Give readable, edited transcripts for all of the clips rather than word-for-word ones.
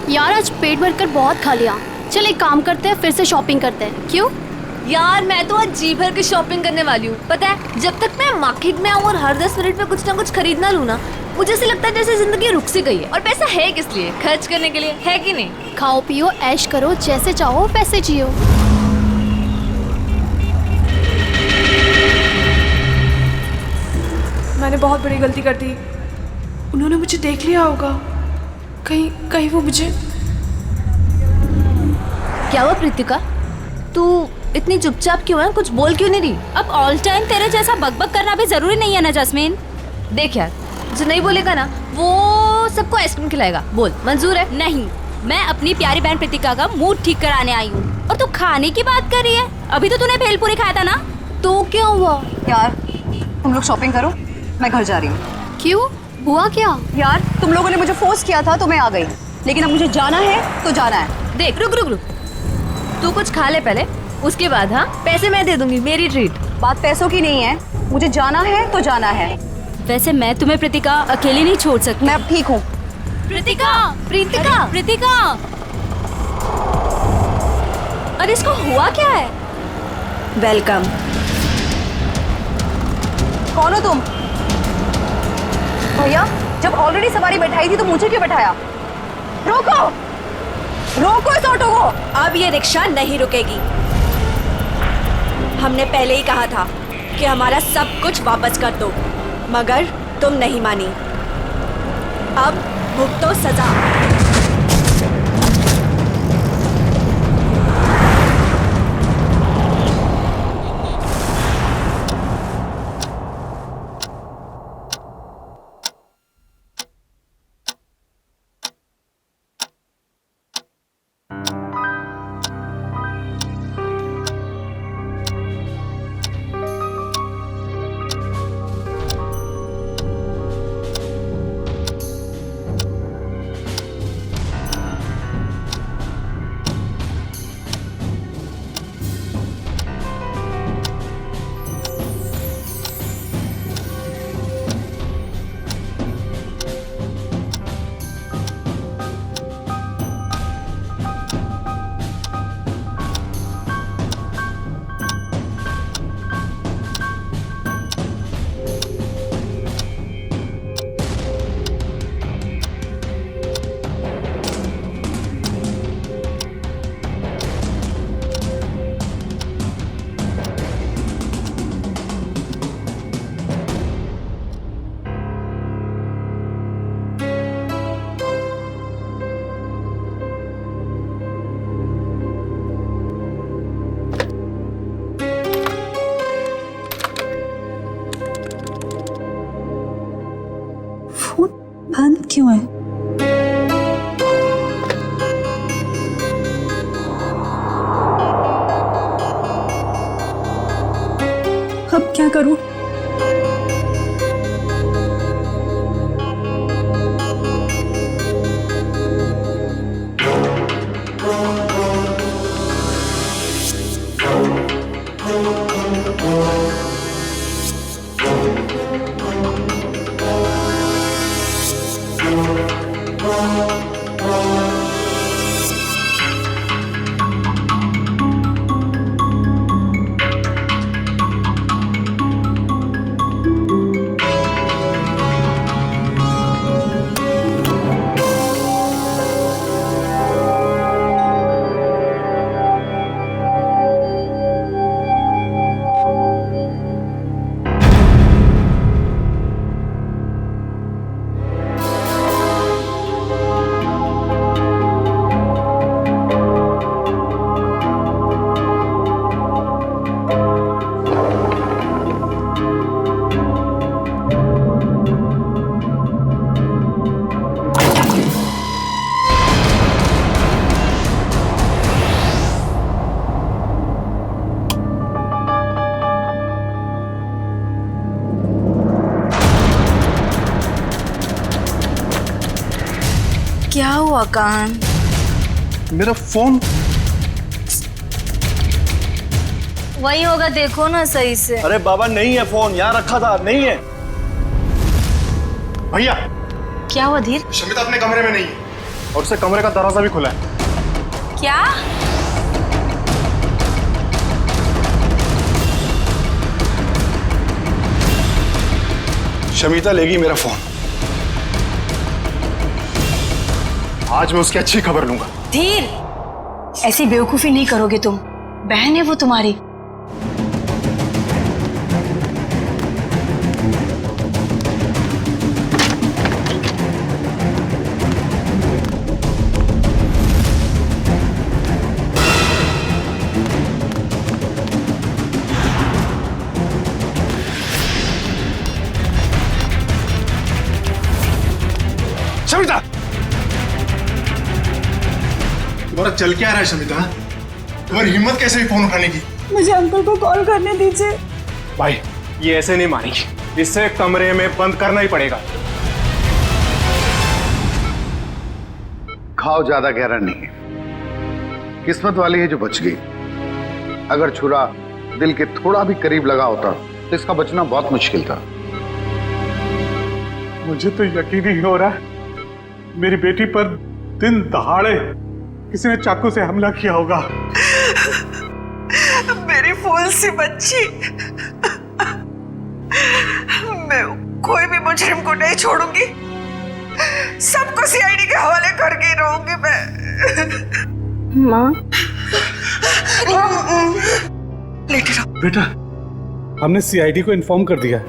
यार आज पेट भर कर बहुत खा लिया, चल एक काम करते हैं, फिर से शॉपिंग करते हैं। क्यों? यार मैं तो आज जी भर के शॉपिंग करने वाली हूँ। पता है, जब तक मैं मार्केट में आऊँ और हर 10 मिनट में कुछ ना कुछ खरीदना लूँ ना, मुझे ऐसे लगता है जैसे जिंदगी रुक सी गई है। और पैसा है किस लिए? खर्च करने के लिए, है कि नहीं? खाओ पियो ऐश करो, जैसे चाहो वैसे जियो। मैंने बहुत बड़ी गलती कर दी। उन्होंने मुझे देख लिया होगा। कहीं वो मुझे। क्या हुआ प्रीतिका, तू इतनी चुपचाप क्यों है? कुछ बोल क्यों नहीं रही? अब ऑल टाइम तेरे जैसा बकबक करना भी जरूरी नहीं है ना जैस्मीन। देख यार, जो नहीं बोलेगा ना वो सबको आइसक्रीम खिलाएगा। बोल, मंजूर है? नहीं, मैं अपनी प्यारी बहन प्रीतिका का मूड ठीक कराने आई हूँ और तू खाने की बात कर रही है। अभी तो तूने भेलपूरी खाया था ना। तो क्या हुआ? यार तुम लोग शॉपिंग करो, मैं घर जा रही हूँ। क्यों, हुआ क्या? यार तुम लोगों ने मुझे फोर्स किया था तो मैं आ गई, लेकिन अब मुझे जाना है तो जाना है। देख, रुक रुक रुक, तू कुछ खा ले पहले, उसके बाद हाँ पैसे मैं दे दूंगी, मेरी ट्रीट। बात पैसों की नहीं है, मुझे जाना है तो जाना है। वैसे मैं तुम्हें प्रीतिका अकेली नहीं छोड़ सकती। मैं अब ठीक हूँ। प्रीतिका, प्रीतिका, प्रीतिका, अरे इसको हुआ क्या है? वेलकम। कौन हो तुम? भैया, जब ऑलरेडी सवारी बैठाई थी तो मुझे क्यों बैठाया? रोको, रोको इस ऑटो को। अब ये रिक्शा नहीं रुकेगी। हमने पहले ही कहा था कि हमारा सब कुछ वापस कर दो, मगर तुम नहीं मानी। अब भुगतो सजा। बंद क्यों है? अब क्या करूं? क्या हुआ कान? मेरा फोन वही होगा, देखो ना सही से। अरे बाबा नहीं है फोन, यहाँ रखा था, नहीं है। भैया क्या हुआ धीर? शमिता अपने कमरे में नहीं है। और उससे कमरे का दरवाजा भी खुला है। क्या? शमिता लेगी मेरा फोन। आज मैं उसकी अच्छी खबर लूंगा। धीर, ऐसी बेवकूफी नहीं करोगे तुम। बहन है वो तुम्हारी। शमिता, तुम्हारा चल क्या रहा है शमिता? तुम्हारी हिम्मत कैसे हुई फोन उठाने की? मुझे अंकल को कॉल करने दीजिए। भाई ये ऐसे नहीं मानेगी, इसे कमरे में बंद करना ही पड़ेगा। घाव ज्यादा गहरा नहीं है, किस्मत वाली है जो बच गई। अगर छुरा दिल के थोड़ा भी करीब लगा होता तो इसका बचना बहुत मुश्किल था। मुझे तो यकीन ही नहीं हो रहा है मेरी बेटी पर दिन दहाड़े किसी ने चाकू से हमला किया होगा। मेरी फूल सी बच्ची। मैं कोई भी मुजरिम को नहीं छोड़ूंगी। सबको सीआईडी के हवाले करके ही रहूंगी मैं। माँ, लेटे रहो। बेटा, हमने सीआईडी को इन्फॉर्म कर दिया,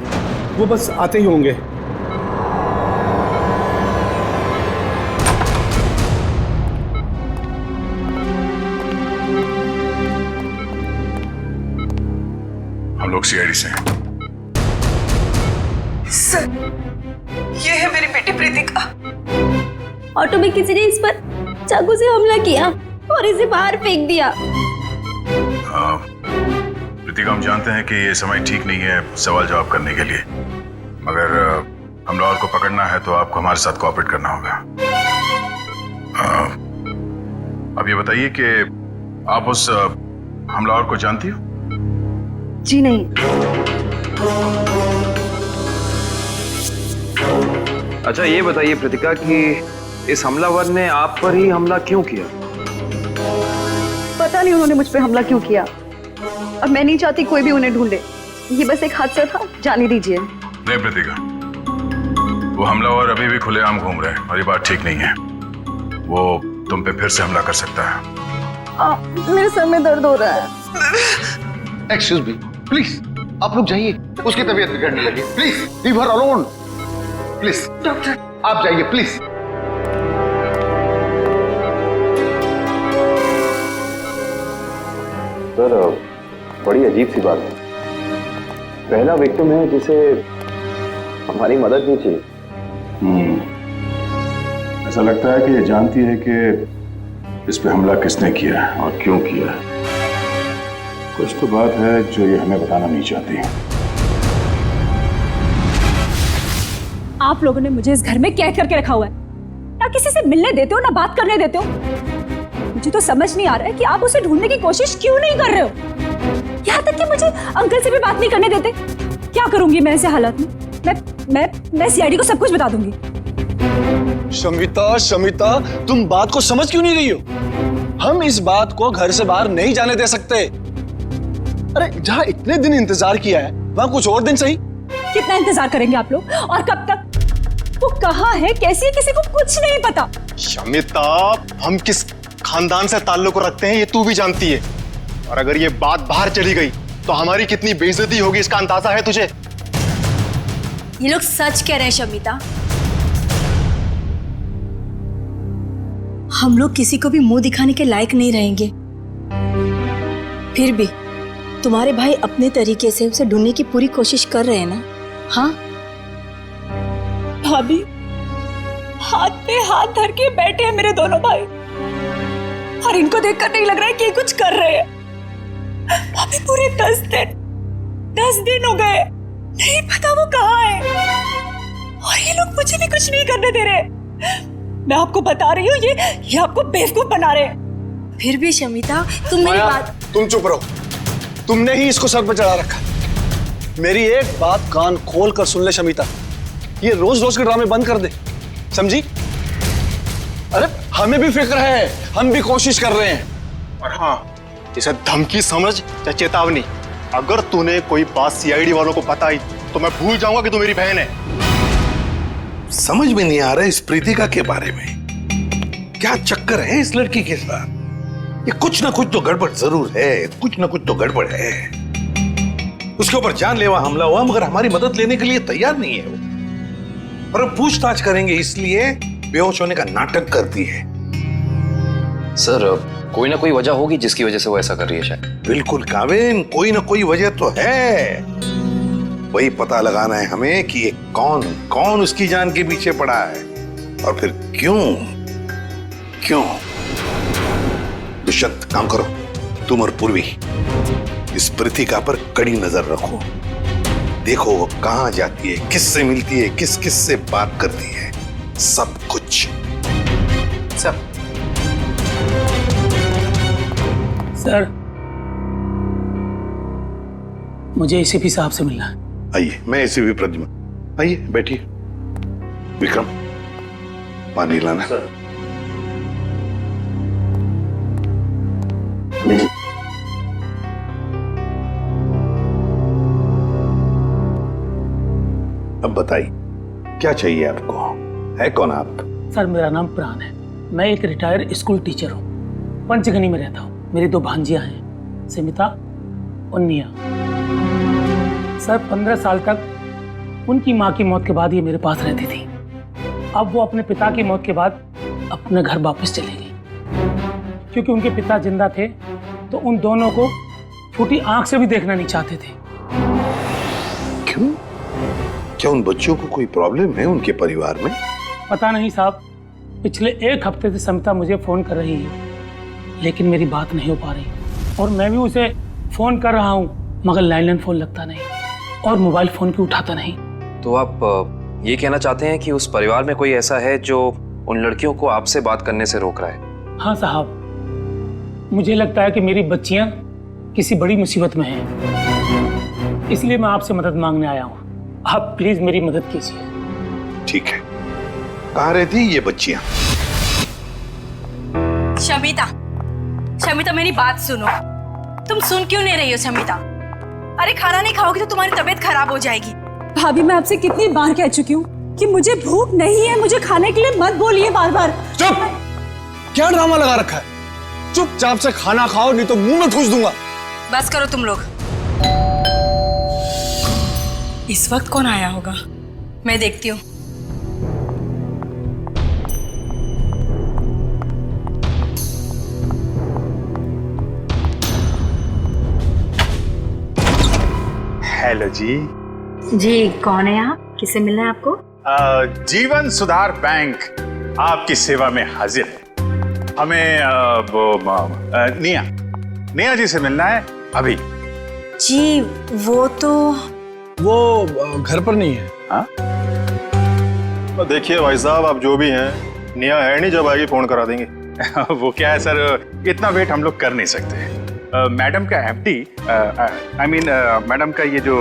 वो बस आते ही होंगे। हम लोग सीआईडी से हैं। सर, ये है मेरी बेटी प्रीतिका। ऑटो में किसी ने इस पर चाकू से हमला किया और इसे बाहर फेंक दिया। प्रीतिका, हम जानते हैं कि ये समय ठीक नहीं है सवाल जवाब करने के लिए, मगर हमलावर को पकड़ना है तो आपको हमारे साथ कोऑपरेट करना होगा। अब ये बताइए कि आप उस हमलावर को जानती हो? जी नहीं। अच्छा ये बताइए प्रीतिका कि इस हमलावर ने आप पर ही हमला क्यों किया? पता नहीं उन्होंने मुझ पे हमला क्यों किया। अब मैं नहीं चाहती कोई भी उन्हें ढूंढे। ये बस एक हादसा था, जाने दीजिए। नहीं प्रीतिका, वो हमलावर अभी भी खुलेआम घूम रहे हैं और ये बात ठीक नहीं है। वो तुम पे फिर से हमला कर सकता है। मेरे सर में दर्द हो रहा है। एक्सक्यूज मी, प्लीज आप लोग जाइए, उसकी तबीयत बिगड़ने लगी। Please leave her alone. Please doctor आप जाइए प्लीज। सर, बड़ी अजीब सी बात है। पहला विक्टिम है जिसे हमारी मदद नहीं चाहिए। ऐसा लगता है कि ये जानती है कि इस पे हमला किसने किया है और क्यों किया है। कुछ तो बात है जो ये हमें बताना नहीं चाहती। आप लोगों ने मुझे इस घर में कैद करके रखा हुआ है। ना किसी से मिलने देते हो, ना बात करने देते हो। मुझे तो समझ नहीं आ रहा है कि आप उसे ढूंढने की कोशिश क्यों नहीं कर रहे हो। यहाँ तक कि मुझे अंकल से भी बात नहीं करने देते। क्या करूंगी मैं ऐसे हालात में? मैं सीआईडी को सब कुछ बता दूंगी। शमिता, तुम बात को समझ क्यों नहीं रही हो? हम इस बात को घर से बाहर नहीं जाने दे सकते। अरे जहाँ इतने दिन इंतजार किया है वहाँ कुछ और दिन सही। कितना इंतजार करेंगे आप लोग और कब तक? वो कहाँ है, कैसी है, किसी को कुछ नहीं पता। शमिता, हम किस खानदान से ताल्लुक रखते हैं ये तू भी जानती है, और अगर ये बात बाहर चली गई तो हमारी कितनी बेइज्जती होगी इसका अंदाजा है तुझे। ये लोग सच कह रहे हैं शमिता। हम लोग किसी को भी मुंह दिखाने के लायक नहीं रहेंगे। फिर भी तुम्हारे भाई अपने तरीके से उसे ढूंढने की पूरी कोशिश कर रहे हैं ना? हाँ भाभी, हाथ पे हाथ धर के बैठे हैं मेरे दोनों भाई, और इनको देखकर नहीं लग रहा है कि ये कुछ कर रहे हैं। भाभी पूरे 10 दिन हो गए, नहीं पता वो कहाँ है, और ये लोग मुझे भी कुछ नहीं करने दे रहे। मैं आपको बता रही हूँ, ये आपको बेवकूफ बना रहे हैं। फिर भी शमिता, तुम मेरी बात। तुम चुप रहो, तुमने ही इसको सर पर चढ़ा रखा। मेरी एक बात कान खोल कर सुन ले शमिता, ये रोज रोज के ड्रामे बंद कर दे, समझी? अरे हमें भी फिक्र है, हम भी कोशिश कर रहे हैं। और हाँ, इसे धमकी समझ या चेतावनी, अगर तूने कोई बात सीआईडी वालों को बताई तो मैं भूल जाऊंगा कि तू मेरी बहन है। समझ में नहीं आ रहा इस प्रीतिका के बारे में, क्या चक्कर है इस लड़की के साथ? ये कुछ ना कुछ तो गड़बड़ जरूर है, कुछ ना कुछ तो गड़बड़ है। उसके ऊपर जानलेवा हमला हुआ मगर हमारी मदद लेने के लिए तैयार नहीं है वो, और हम पूछताछ करेंगे इसलिए बेहोश होने का नाटक करती है। सर कोई ना कोई वजह होगी जिसकी वजह से वो ऐसा कर रही है शायद। बिल्कुल काविन, कोई ना कोई वजह तो है, वही पता लगाना है हमें कि ये कौन कौन उसकी जान के पीछे पड़ा है और फिर क्यों क्यों। दुष्यंत काम करो, तुम और पूर्वी इस प्रीतिका पर कड़ी नजर रखो, देखो वो कहां जाती है, किससे मिलती है, किस किस से बात करती है, सब कुछ। सर सर मुझे एसीपी साहब से मिलना है। आइए, मैं एसीपी प्रद्युम्न, आइए बैठिए। विक्रम पानी लाना। सर अब बताइए क्या चाहिए आपको, है कौन आप? सर मेरा नाम प्राण है, मैं एक रिटायर्ड स्कूल टीचर हूँ, पंचगनी में रहता हूँ। मेरी 2 भांजियां हैं, स्मिता और निया। सर 15 साल तक उनकी माँ की मौत के बाद ये मेरे पास रहती थी। अब वो अपने पिता की मौत के बाद अपने घर वापस चली गई, क्योंकि उनके पिता जिंदा थे तो उन दोनों को फूटी आंख से भी देखना नहीं चाहते थे। क्यों? क्या उन बच्चों को कोई प्रॉब्लम है उनके परिवार में? पता नहीं साहब, पिछले 1 हफ्ते से समिता मुझे फोन कर रही है लेकिन मेरी बात नहीं हो पा रही, और मैं भी उसे फोन कर रहा हूँ मगर लैंडलाइन फोन लगता नहीं और मोबाइल फोन भी उठाता नहीं। तो आप ये कहना चाहते हैं कि उस परिवार में कोई ऐसा है जो उन लड़कियों को आपसे बात करने से रोक रहा है? हाँ साहब, मुझे लगता है कि मेरी बच्चियां किसी बड़ी मुसीबत में हैं, इसलिए मैं आपसे मदद मांगने आया हूँ। आप प्लीज मेरी मदद कीजिए। ठीक है, कहाँ रहती ये बच्चियां? शमिता, शमिता मेरी बात सुनो। तुम सुन क्यों नहीं रही हो शमिता? अरे खाना नहीं खाओगी तो तुम्हारी तबीयत खराब हो जाएगी। भाभी मैं आपसे कितनी बार कह चुकी हूँ कि मुझे भूख नहीं है, मुझे खाने के लिए मत बोलिए बार बार। चुप! क्या ड्रामा लगा रखा है? चुपचाप से खाना खाओ नहीं तो मुंह में ठूस दूंगा। बस करो तुम लोग। इस वक्त कौन आया होगा, मैं देखती हूँ। हेलो जी। जी कौन है आप, किसे मिलना है आपको? जीवन सुधार बैंक आपकी सेवा में हाजिर है। हमें निया जी से मिलना है अभी। जी वो घर पर नहीं है। हाँ? देखिए भाई साहब, आप जो भी हैं, निया है नहीं, जब आएगी फोन करा देंगे। वो क्या है सर, इतना वेट हम लोग कर नहीं सकते। मैडम का एफडी, आई मीन मैडम का ये जो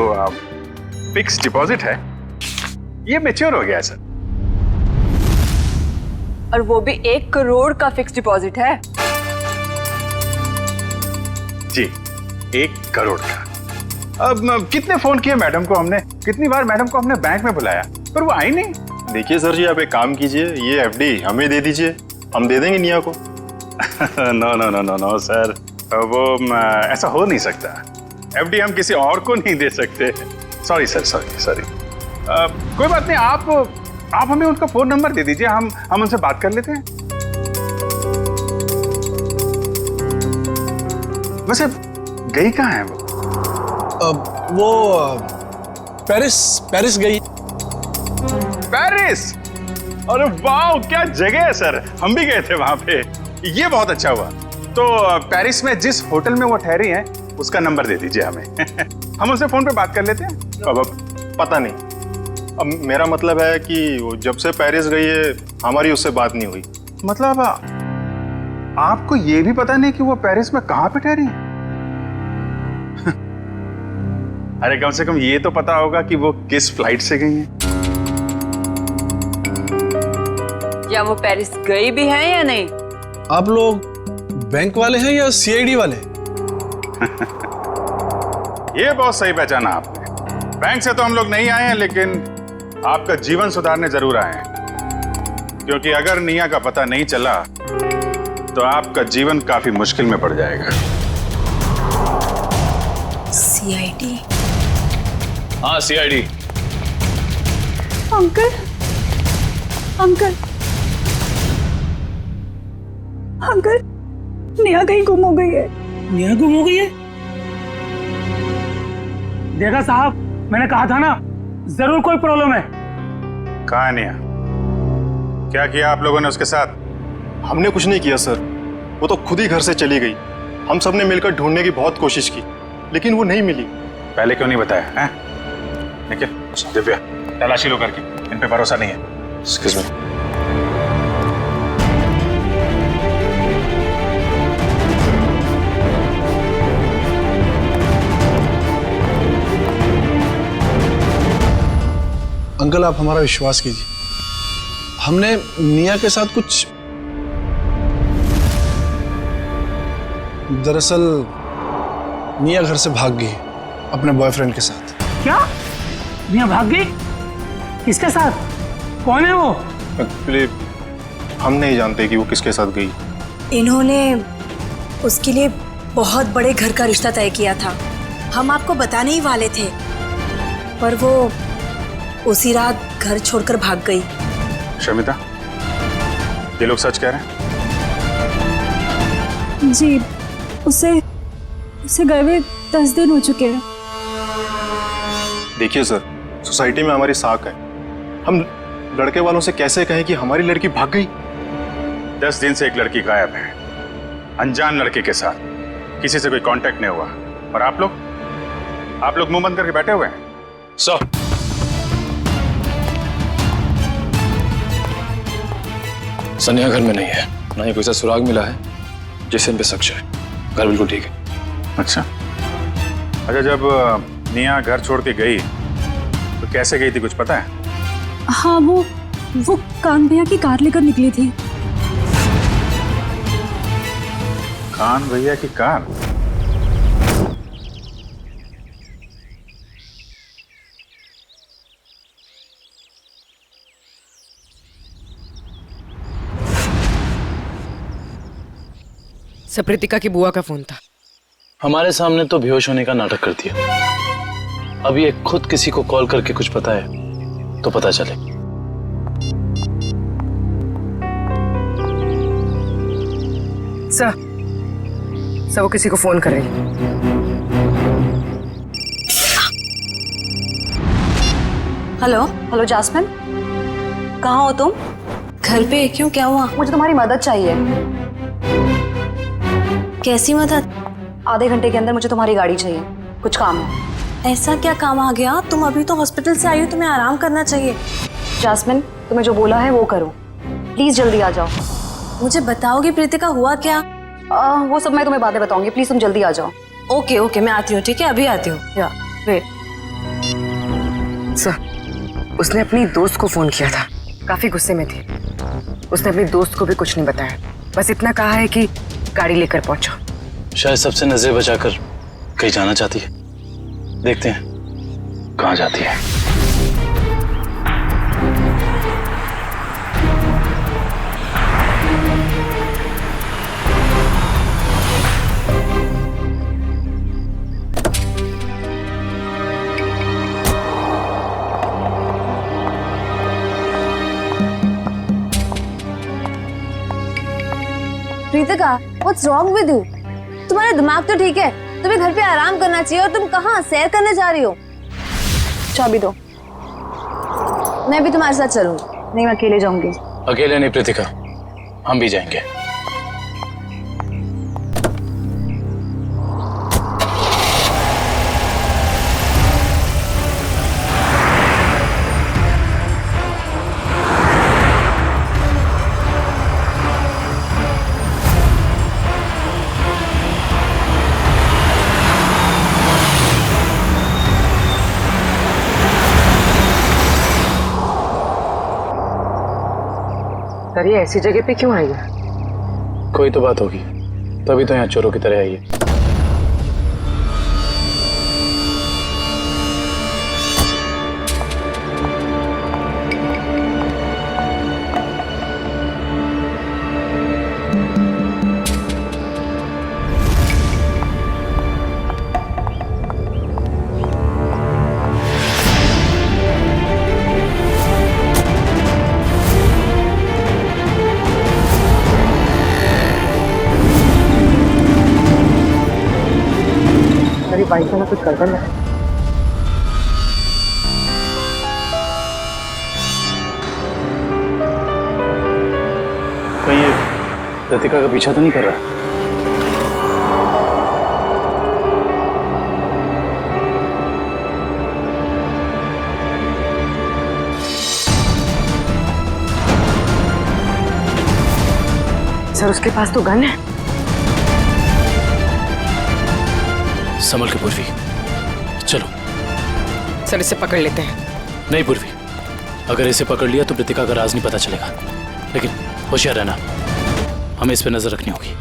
फिक्स डिपॉजिट है ये मैच्योर हो गया है सर। और वो भी 1 करोड़ का फिक्स डिपॉजिट है। जी 1 करोड़ का। अब कितने फोन किए मैडम को हमने, कितनी बार मैडम को हमने बैंक में बुलाया पर वो आई नहीं। देखिए सर जी, आप एक काम कीजिए, ये एफडी हमें दे दीजिए, हम दे देंगे निया को। No no no no no sir, वो ऐसा हो नहीं सकता। एफडी हम किसी और को नहीं दे सकते। Sorry sir, sorry. कोई बात नहीं, आप हमें उनका फोन नंबर दे दीजिए, हम उनसे बात कर लेते हैं। वैसे गई कहाँ है वो? वो पेरिस गई। पेरिस? अरे वाह, क्या जगह है सर, हम भी गए थे वहां पे। ये बहुत अच्छा हुआ। तो पेरिस में जिस होटल में वो ठहरी हैं उसका नंबर दे दीजिए हमें। हम उनसे फोन पे बात कर लेते हैं। अब पता नहीं, अब मेरा मतलब है कि वो जब से पेरिस गई है हमारी उससे बात नहीं हुई। मतलब आपको ये भी पता नहीं कि वो पेरिस में कहां पे ठहरी है? अरे कम से कम ये तो पता होगा कि वो किस फ्लाइट से गई हैं। क्या वो पेरिस गई भी है या नहीं? आप लोग बैंक वाले हैं या सीआईडी वाले? ये बहुत सही पहचाना आपने। बैंक से तो हम लोग नहीं आए हैं, लेकिन आपका जीवन सुधारने जरूर आए हैं। क्योंकि अगर निया का पता नहीं चला तो आपका जीवन काफी मुश्किल में पड़ जाएगा। सीआईडी? हाँ, CID. Uncle, uncle, uncle, Neha कहीं गुम हो गई है। नेहा गुम हो गई है? देखा साहब, मैंने कहा था ना, जरूर कोई प्रॉब्लम है। कहाँ है निया? क्या किया आप लोगों ने उसके साथ? हमने कुछ नहीं किया सर, वो तो खुद ही घर से चली गई। हम सब ने मिलकर ढूंढने की बहुत कोशिश की, लेकिन वो नहीं मिली। पहले क्यों नहीं बताया हैं? निखिल, दिव्या, तलाशी लो करके, इन पे भरोसा नहीं है। Excuse me. अंकल, आप हमारा विश्वास कीजिए, हमने निया के साथ कुछ, दरअसल निया घर से भाग गई अपने बॉयफ्रेंड के साथ। क्या? निया भाग गई? किसके साथ? कौन है वो? एक्चुअली हम नहीं जानते कि वो किसके साथ गई। इन्होंने उसके लिए बहुत बड़े घर का रिश्ता तय किया था। हम आपको बताने ही वाले थे, पर वो उसी रात घर छोड़कर भाग गई। शर्मिता, ये लोग सच कह रहे हैं? जी, उसे गए हुए 10 दिन हो चुके हैं। देखिए सर, सोसाइटी में हमारी साख है, हम लड़के वालों से कैसे कहें कि हमारी लड़की भाग गई? 10 दिन से एक लड़की गायब है, अनजान लड़के के साथ, किसी से कोई कांटेक्ट नहीं हुआ। और आप लोग मुंह बंद करके बैठे हुए हैं। सर, सनिया घर में नहीं है, ना ही कोई सा सुराग मिला है जिससे इन पे शक है। घर बिल्कुल ठीक है। अच्छा, जब निया घर छोड़ के गई तो कैसे गई थी, कुछ पता है? हाँ, वो कान भैया की कार लेकर निकली थी। कान भैया की कार? सप्रीतिका की बुआ का फोन था। हमारे सामने तो बेहोश होने का नाटक कर दिया। अब ये खुद किसी को कॉल करके कुछ पता है तो पता चले। सर वो किसी को फोन कर रही है। हेलो जास्मिन, कहाँ हो तुम? घर पे? क्यों, क्या हुआ? मुझे तुम्हारी मदद चाहिए। कैसी मदद? आधे घंटे के अंदर मुझे तुम्हारी गाड़ी चाहिए, कुछ काम है। ऐसा क्या काम आ गया? तुम अभी तो हॉस्पिटल से आई हो, तुम्हें आराम करना चाहिए। जास्मिन, तुम्हें जो बोला है वो करो, प्लीज जल्दी आ जाओ। मुझे बताओगी प्रीतिका, हुआ क्या? वो सब मैं तुम्हें बातें बताऊंगी, प्लीज तुम जल्दी आ जाओ। ओके, मैं आती हूँ, ठीक है? अभी आती हूँ। या वेट। सर, उसने अपनी दोस्त को फोन किया था, काफी गुस्से में थी। उसने अपनी दोस्त को भी कुछ नहीं बताया, बस इतना कहा है कि गाड़ी लेकर पहुंचो। शायद सबसे नजर बचाकर कहीं जाना चाहती है। देखते हैं कहाँ जाती है। Preetika, what's wrong with you? तुम्हारा दिमाग तो ठीक है, तुम्हें घर पे आराम करना चाहिए। और तुम कहाँ सैर करने जा रही हो? चाबी दो। मैं भी तुम्हारे साथ चलूंगी। नहीं, मैं अकेले जाऊंगी। अकेले नहीं प्रीतिका, हम भी जाएंगे। सर ये ऐसी जगह पे क्यों आई है? कोई तो बात होगी, तभी तो यहाँ चोरों की तरह आई है। बाइक में कुछ गड़बड़ है। कहीं ये कृतिका का पीछा तो नहीं कर रहा? सर उसके पास तो गन है। संभल के पूर्वी, चलो। सर इसे पकड़ लेते हैं। नहीं पूर्वी, अगर इसे पकड़ लिया तो कृतिका का राज नहीं पता चलेगा, लेकिन होशियार रहना, हमें इस पे नजर रखनी होगी।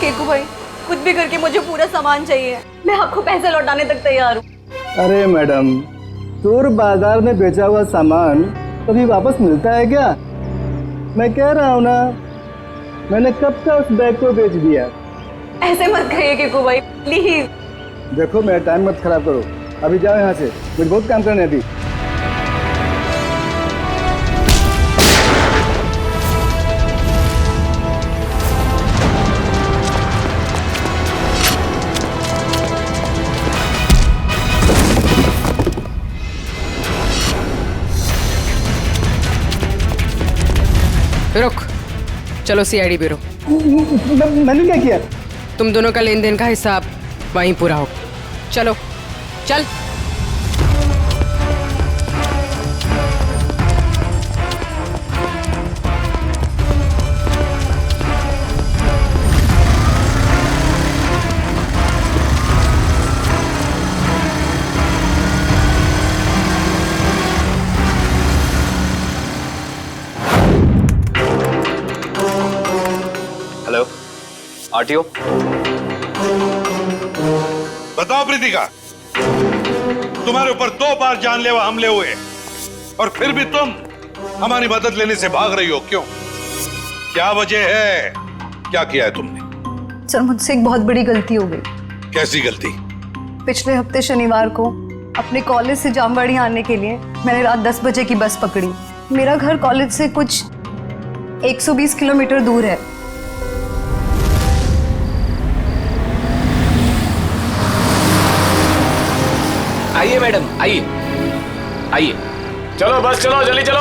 केकू भाई कुछ भी करके मुझे पूरा सामान चाहिए, मैं आपको पैसे लौटाने तक तैयार हूँ। अरे मैडम, चोर बाजार में बेचा हुआ सामान कभी वापस मिलता है क्या? मैं कह रहा हूँ ना, मैंने कब का उस बैग को बेच दिया। ऐसे मत कहिए केकू भाई, प्लीज। देखो मेरा टाइम मत खराब करो, अभी जाओ यहाँ से, मुझे बहुत काम करना है अभी। रुक, चलो सीआईडी ब्यूरो। मैंने क्या किया? तुम दोनों का लेन देन का हिसाब वहीं पूरा हो। चलो चल। Hello RTO. बताओ प्रीतिका, तुम्हारे ऊपर 2 बार जानलेवा हमले हुए और फिर भी तुम हमारी मदद लेने से भाग रही हो, क्यों? क्या वजह है? क्या किया है तुमने? सर मुझसे एक बहुत बड़ी गलती हो गई। कैसी गलती? पिछले हफ्ते शनिवार को अपने कॉलेज से जामवाड़ी आने के लिए मैंने रात 10 बजे की बस पकड़ी। मेरा घर कॉलेज से कुछ 120 किलोमीटर दूर है। आइए मैडम, आइए आइए, चलो बस चलो, जल्दी चलो।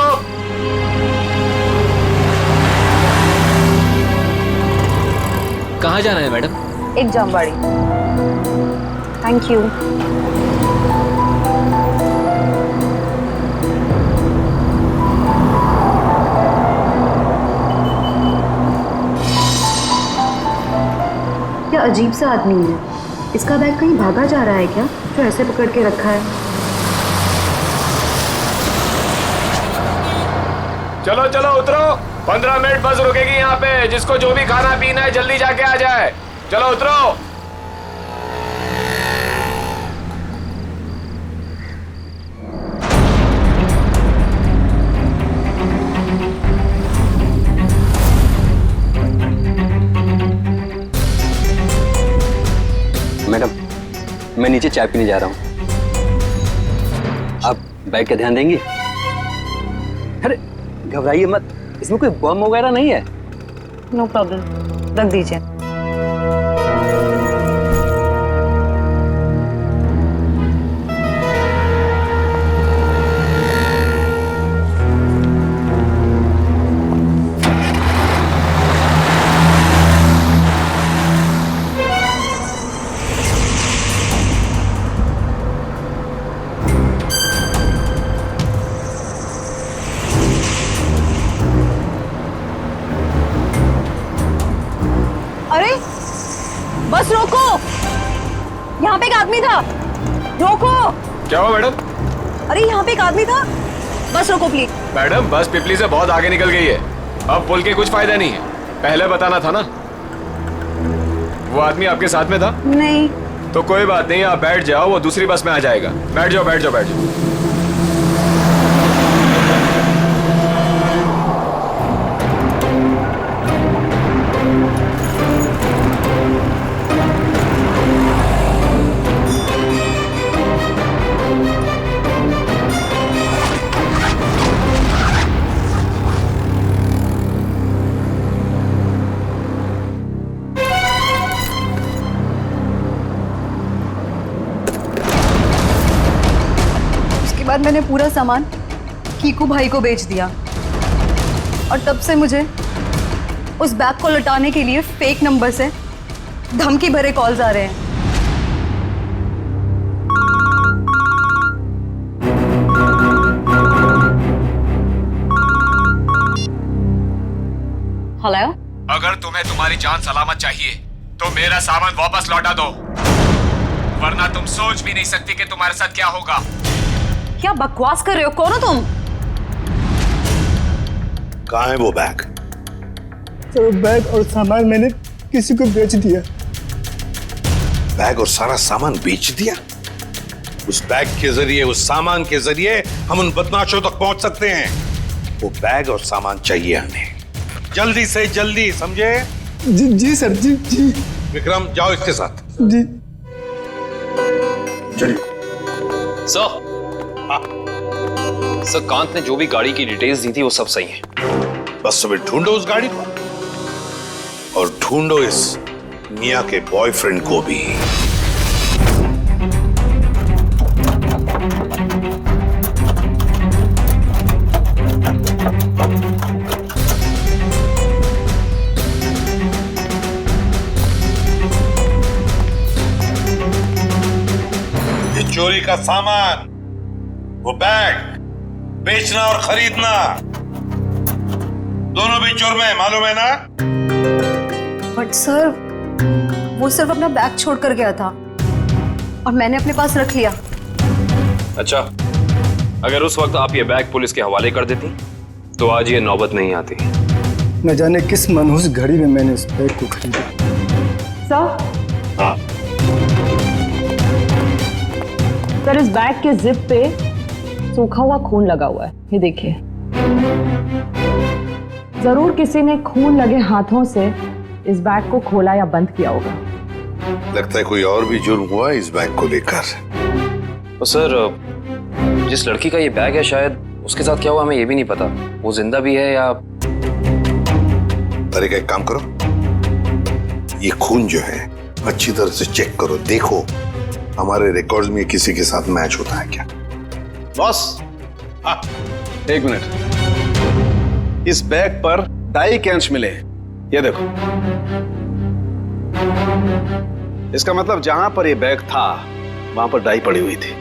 कहाँ जाना है मैडम? एक जामवाड़ी। Thank you. क्या अजीब सा आदमी है, इसका बैग कहीं भागा जा रहा है क्या, जो ऐसे पकड़ के रखा है? चलो चलो उतरो, 15 मिनट बस रुकेगी यहाँ पे। जिसको जो भी खाना पीना है जल्दी जाके आ जाए। चलो उतरो। मैडम मैं नीचे चाय पीने जा रहा हूँ, आप बैग का ध्यान देंगी? अरे घबराइए मत, इसमें कोई बम वगैरह नहीं है। नो प्रॉब्लम, रख दीजिए। बस रोको, यहाँ पे एक आदमी था, रोको। क्या हुआ मैडम? अरे यहाँ पे एक आदमी था, बस रोको प्लीज। मैडम बस पिपली से बहुत आगे निकल गई है। अब बोल के कुछ फायदा नहीं है, पहले बताना था ना। वो आदमी आपके साथ में था? नहीं। तो कोई बात नहीं, आप बैठ जाओ, वो दूसरी बस में आ जाएगा। बैठ जाओ बैठ जाओ बैठ जाओ। बाद मैंने पूरा सामान कीकू भाई को बेच दिया और तब से मुझे उस बैग को लौटाने के लिए फेक नंबर से धमकी भरे कॉल्स आ रहे हैं। हेलो, अगर तुम्हें तुम्हारी जान सलामत चाहिए तो मेरा सामान वापस लौटा दो, वरना तुम सोच भी नहीं सकती कि तुम्हारे साथ क्या होगा। क्या बकवास कर रहे हो? कौन हो तुम? कहाँ है वो बैग? तो बैग और सामान मैंने किसी को बेच दिया। बैग और सारा सामान बेच दिया? उस बैग के जरिए, उस सामान के जरिए हम उन बदमाशों तक पहुंच सकते हैं। वो बैग और सामान चाहिए हमें, जल्दी से जल्दी, समझे? जी सर, जी। विक्रम, जाओ इसके साथ। जी चलिए। सर, कांत ने जो भी गाड़ी की डिटेल्स दी थी वो सब सही है। बस तुम्हें ढूंढो उस गाड़ी को और ढूंढो इस मिया के बॉयफ्रेंड को भी। ये चोरी का सामान, वो बैग बेचना और खरीदना दोनों भी जुर्म है, मालूम है ना? बट सर, वो सिर्फ अपना बैग छोड़ कर गया था और मैंने अपने पास रख लिया। अच्छा, अगर उस वक्त आप ये बैग पुलिस के हवाले कर देती तो आज ये नौबत नहीं आती। न जाने किस मनहूस घड़ी में मैंने उस बैग को खरीदा। सर, इस बैग के जिप पे सूखा हुआ खून लगा हुआ है, ये देखिए। जरूर किसी ने खून लगे हाथों से इस बैग को खोला या बंद किया होगा। लगता है कोई और भी जुर्म हुआ इस बैग को लेकर। तो सर, जिस लड़की का ये बैग है शायद उसके साथ क्या हुआ हमें ये भी नहीं पता। वो जिंदा भी है या... अरे, एक काम करो, ये खून जो है अच्छी तरह से चेक करो, देखो हमारे रिकॉर्ड्स में किसी के साथ मैच होता है क्या। बॉस, एक मिनट, इस बैग पर डाई के अंश मिले हैं, ये देखो। इसका मतलब जहां पर ये बैग था वहां पर डाई पड़ी हुई थी।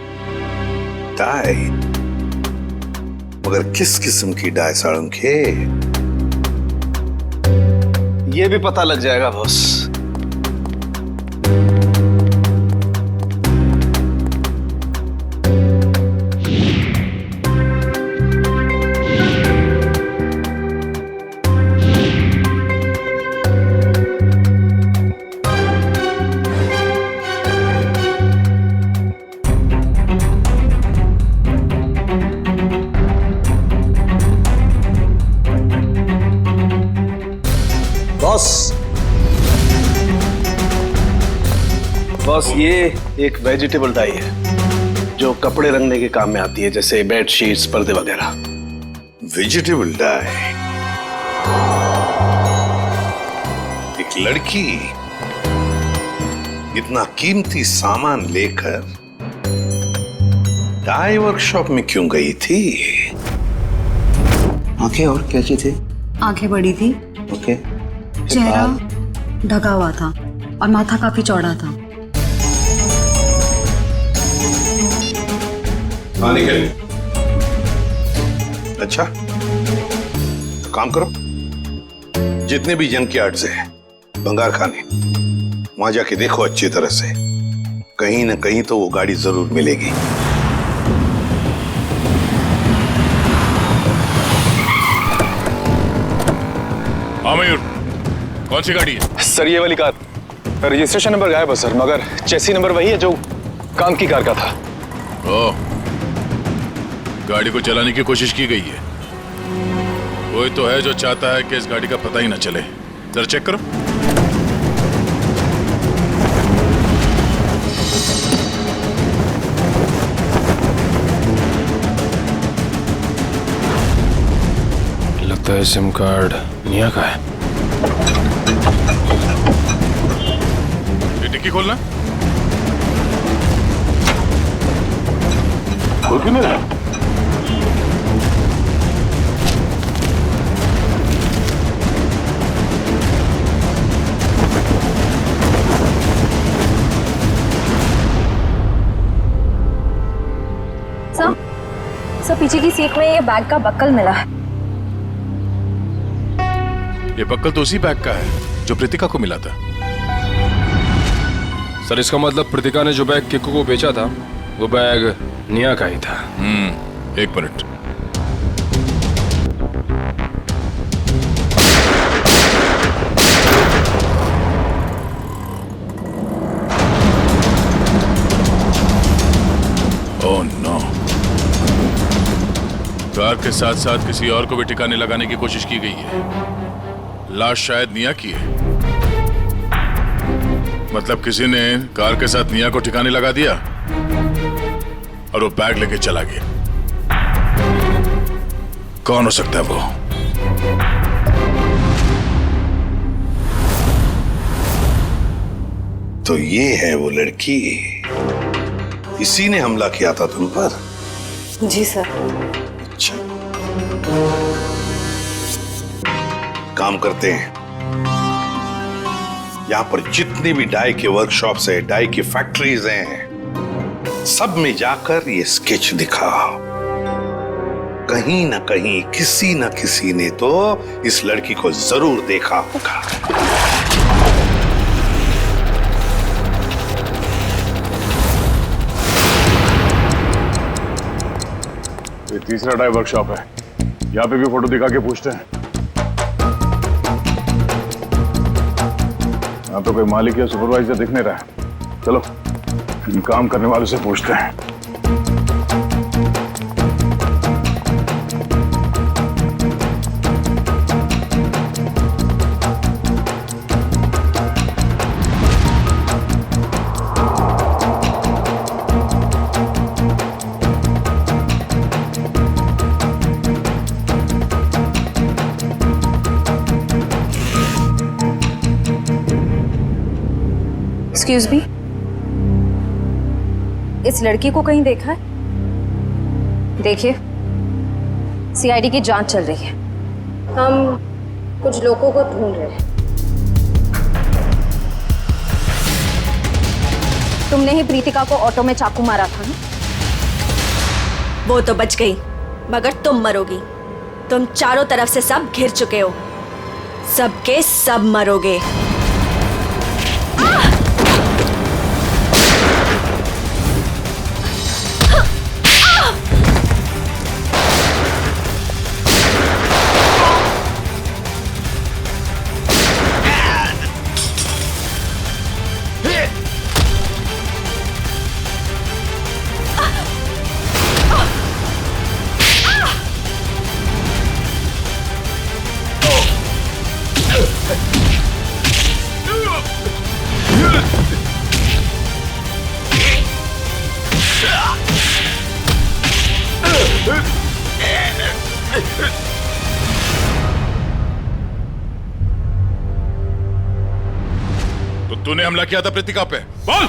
डाई? मगर किस किस्म की डाई साळुंखे? ये भी पता लग जाएगा बॉस। बॉस, ये एक वेजिटेबल डाई है जो कपड़े रंगने के काम में आती है, जैसे बेड शीट्स, पर्दे वगैरह। Vegetable die? एक लड़की इतना कीमती सामान लेकर डाई वर्कशॉप में क्यों गई थी? आंखें और कैसी थी? आंखें बड़ी थी। ओके। चेहरा ढका हुआ था और माथा काफी चौड़ा था। निकल। अच्छा, तो काम करो, जितने भी जंक यार्ड्स है, बंगार खाने, वहां जाके देखो अच्छी तरह से, कहीं ना कहीं तो वो गाड़ी जरूर मिलेगी। हाँ मयूर, कौन सी गाड़ी है? सर ये वाली कार, रजिस्ट्रेशन नंबर गायब है सर, मगर चेसी नंबर वही है जो कांत की कार का था। ओह, गाड़ी को चलाने की कोशिश की गई है। कोई तो है जो चाहता है कि इस गाड़ी का पता ही ना चले। जरा चेक करो। लगता है सिम कार्ड निया का है। ये डिक्की खोलना। खोल क्यों नहीं रहा? सर पीछे की सीट में ये बैग का बक्कल मिला है। ये बक्कल तो उसी बैग का है जो प्रीतिका को मिला था। सर इसका मतलब प्रीतिका ने जो बैग किक्कू को बेचा था वो बैग निया का ही था। एक मिनट। ओह नो, कार के साथ साथ किसी और को भी ठिकाने लगाने की कोशिश की गई है। लाश शायद निया की है। मतलब किसी ने कार के साथ निया को ठिकाने लगा दिया और वो बैग लेके चला गया। कौन हो सकता है वो? तो ये है वो लड़की, इसी ने हमला किया था तुम पर? जी सर। अच्छा, काम करते हैं, यहां पर जितनी भी डाई के वर्कशॉप्स है, डाई की फैक्ट्रीज हैं, सब में जाकर ये स्केच दिखाओ। कहीं ना कहीं किसी ना किसी ने तो इस लड़की को जरूर देखा होगा। ये तीसरा डाई वर्कशॉप है, यहाँ पे भी फोटो दिखा के पूछते हैं। यहाँ तो कोई मालिक या सुपरवाइजर दिख नहीं रहा है। चलो इन काम करने वालों से पूछते हैं। एक्सक्यूज मी, इस लड़की को कहीं देखा है? देखिए, सीआईडी की जांच चल रही है, हम कुछ लोगों को ढूंढ रहे हैं। तुमने ही प्रीतिका को ऑटो में चाकू मारा था ना? वो तो बच गई, मगर तुम मरोगी। तुम चारों तरफ से सब घिर चुके हो, सबके सब मरोगे। तो तूने हमला किया था प्रीतिका पे, बोल।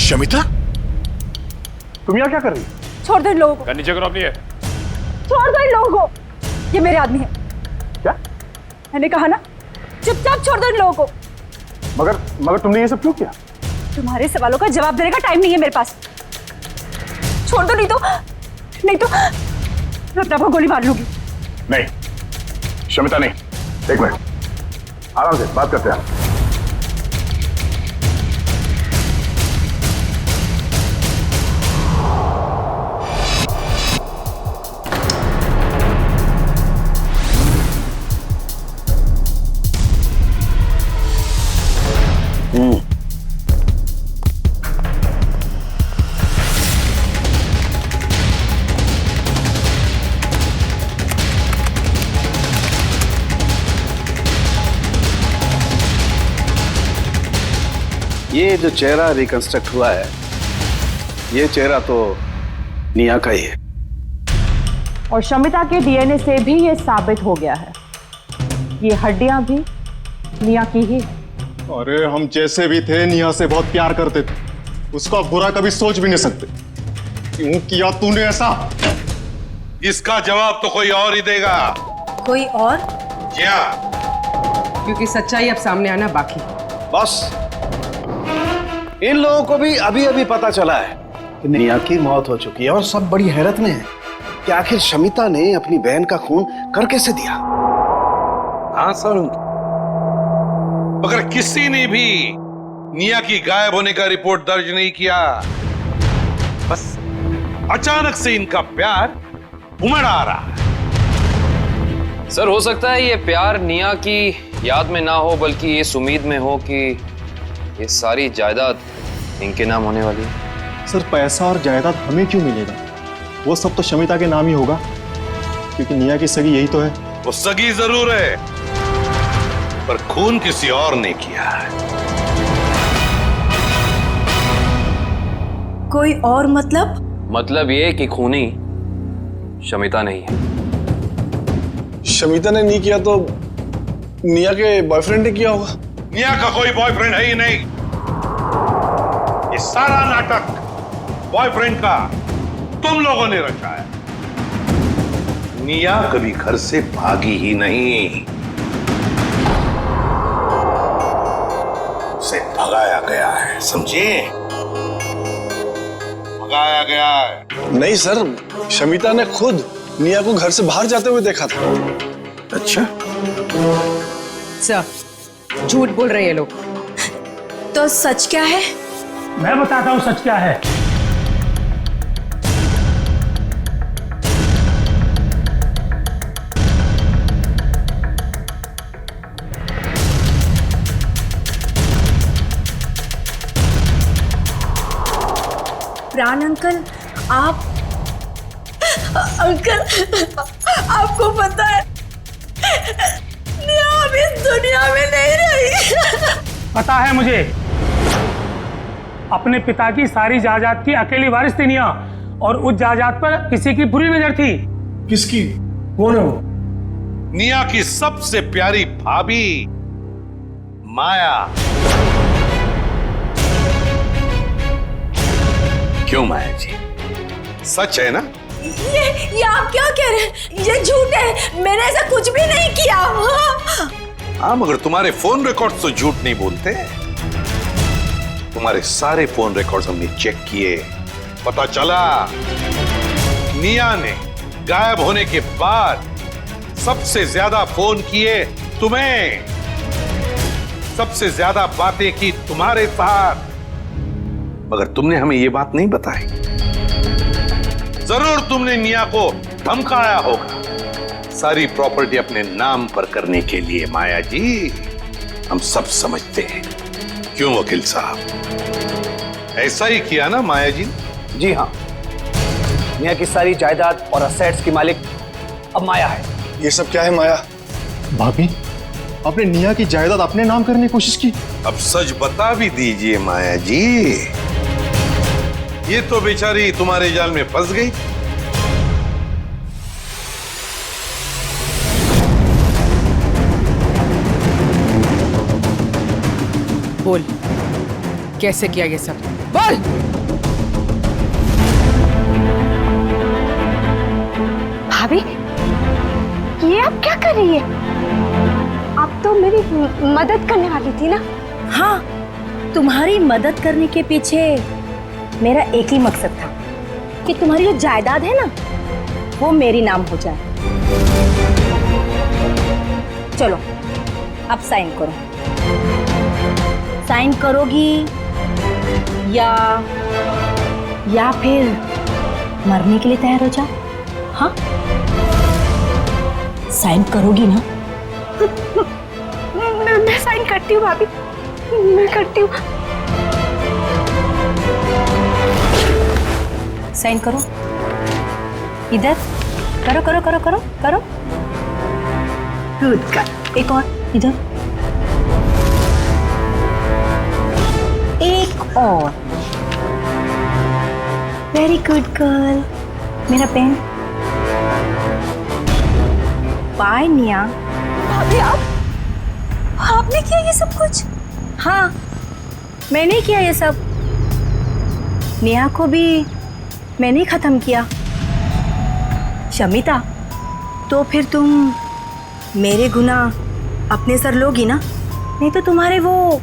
शमिता, तुम यहाँ क्या कर रही? छोड़ दो इन लोगों को। नीचे करो अपनी है। छोड़ दो इन लोगों को, ये मेरे आदमी है। क्या? मैंने कहा ना, चुपचाप छोड़ दो इन लोगों को। मगर तुमने ये सब क्यों किया? तुम्हारे सवालों का जवाब देने का टाइम नहीं है मेरे पास। छोड़ दो, नहीं तो मैं अपने आप को गोली मार लूंगी। नहीं शमिता नहीं, एक मिनट, आराम से बात करते हैं। ये जो चेहरा रिकंस्ट्रक्ट हुआ है, ये चेहरा तो निया का ही है। और शमिता के डीएनए से भी ये साबित हो गया है, ये हड्डियां भी निया की ही। अरे हम जैसे भी थे निया से बहुत प्यार करते थे, उसका बुरा कभी सोच भी नहीं सकते। क्यों किया तूने ऐसा? इसका जवाब तो कोई और ही देगा। कोई और? क्या? क्योंकि सच्चाई अब सामने आना बाकी। बस इन लोगों को भी अभी अभी पता चला है कि निया की मौत हो चुकी है और सब बड़ी हैरत में है कि आखिर शमिता ने अपनी बहन का खून कर कैसे दिया। हाँ सर, मगर किसी ने भी निया की गायब होने का रिपोर्ट दर्ज नहीं किया। बस अचानक से इनका प्यार उमड़ आ रहा है। सर हो सकता है ये प्यार निया की याद में ना हो, बल्कि इस उम्मीद में हो कि ये सारी जायदाद इनके नाम होने वाली है। सर पैसा और जायदाद हमें क्यों मिलेगा? वो सब तो शमिता के नाम ही होगा, क्योंकि निया की सगी यही तो है। वो सगी जरूर है, पर खून किसी और ने किया है। कोई और मतलब? मतलब ये कि खूनी शमिता नहीं है। शमिता ने नहीं किया तो निया के बॉयफ्रेंड ने किया होगा। निया का कोई बॉयफ्रेंड है ही नहीं। ये सारा नाटक बॉयफ्रेंड का तुम लोगों ने रचा है। निया कभी घर से भागी ही नहीं, उसे भगाया गया है, समझे? भगाया गया है। नहीं सर, शमिता ने खुद निया को घर से बाहर जाते हुए देखा था। अच्छा सर, झूठ बोल रहे हैं ये लोग। तो सच क्या है? मैं बताता हूं सच क्या है। प्राण अंकल, आप अंकल आपको पता है निया अब इस दुनिया में नहीं रही। पता है मुझे, अपने पिता की सारी जायदाद की अकेली वारिस थी निया, और उस जायदाद पर किसी की बुरी नजर थी। किसकी? कौन है वो? निया की सबसे प्यारी भाभी माया। क्यों माया जी, सच है ना? ये आप क्या कह रहे हैं? ये झूठ है, मैंने ऐसा कुछ भी नहीं किया। हाँ, मगर तुम्हारे फोन रिकॉर्ड्स तो झूठ नहीं बोलते। तुम्हारे सारे फोन रिकॉर्ड्स हमने चेक किए, पता चला निया ने गायब होने के बाद सबसे ज्यादा फोन किए तुम्हें, सबसे ज्यादा बातें की तुम्हारे साथ, मगर तुमने हमें ये बात नहीं बताई। जरूर तुमने निया को धमकाया होगा सारी प्रॉपर्टी अपने नाम पर करने के लिए। माया जी, हम सब समझते हैं। क्यों वकील साहब, ऐसा ही किया ना माया जी? जी हाँ, निया की सारी जायदाद और असेट्स की मालिक अब माया है। ये सब क्या है माया? भाभी, आपने निया की जायदाद अपने नाम करने की कोशिश की। अब सच बता भी दीजिए माया जी, ये तो बेचारी तुम्हारे जाल में फंस गई। बोल, कैसे किया ये सब? बोल। भाभी, ये आप क्या कर रही है? आप तो मेरी मदद करने वाली थी ना। हाँ, तुम्हारी मदद करने के पीछे मेरा एक ही मकसद था कि तुम्हारी जो जायदाद है ना वो मेरी नाम हो जाए। चलो अब साइन करो। साइन करोगी या फिर मरने के लिए तैयार हो जाओ? हाँ, साइन करोगी ना? मैं साइन करती हूँ भाभी, मैं करती हूँ। साइन करो, इधर करो करो करो करो करो। गुड का, एक और इधर, एक और। Very good girl. मेरा पेन। बाय निया। भाभी आपने किया ये सब कुछ? हाँ, मैंने किया ये सब। नेहा को भी मैंने ही खत्म किया। शमिता, तो फिर तुम मेरे गुनाह अपने सर लोगी ना? नहीं तो तुम्हारे वो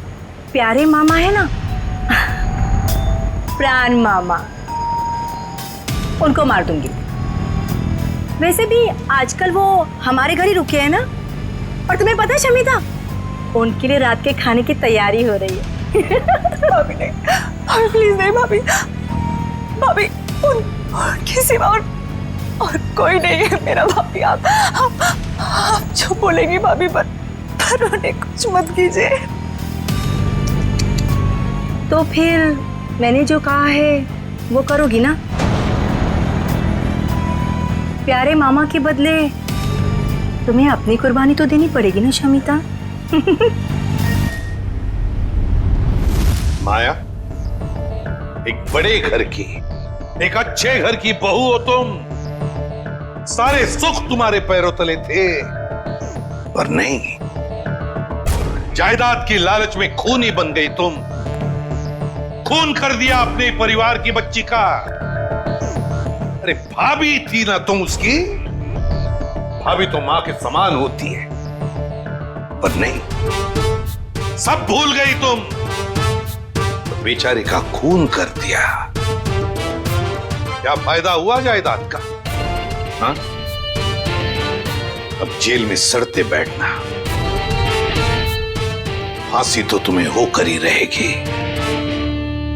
प्यारे मामा है ना, प्राण मामा, उनको मार दूंगी। वैसे भी आजकल वो हमारे घर ही रुके हैं ना। और तुम्हें पता है शमिता, उनके लिए रात के खाने की तैयारी हो रही है। भाभी नहीं, भाभी प्लीज नहीं भाभी, भाभी उनके सिवा और कोई नहीं है मेरा। भाभी आप जो बोलेंगी भाभी, पर उन्हें कुछ मत कीजिए। तो फिर मैंने जो कहा है वो करोगी ना? प्यारे मामा के बदले तुम्हें अपनी कुर्बानी तो देनी पड़ेगी ना शमिता। माया, एक बड़े घर की, एक अच्छे घर की बहू हो तुम। सारे सुख तुम्हारे पैरों तले थे, पर नहीं, जायदाद की लालच में खूनी बन गई तुम। खून कर दिया अपने परिवार की बच्ची का। अरे भाभी थी ना तुम उसकी, भाभी तो मां के समान होती है, पर नहीं, सब भूल गई तुम। तो बेचारे का खून कर दिया। क्या फायदा हुआ जायदाद का? हाँ? अब जेल में सड़ते बैठना, फांसी तो तुम्हें होकर ही रहेगी।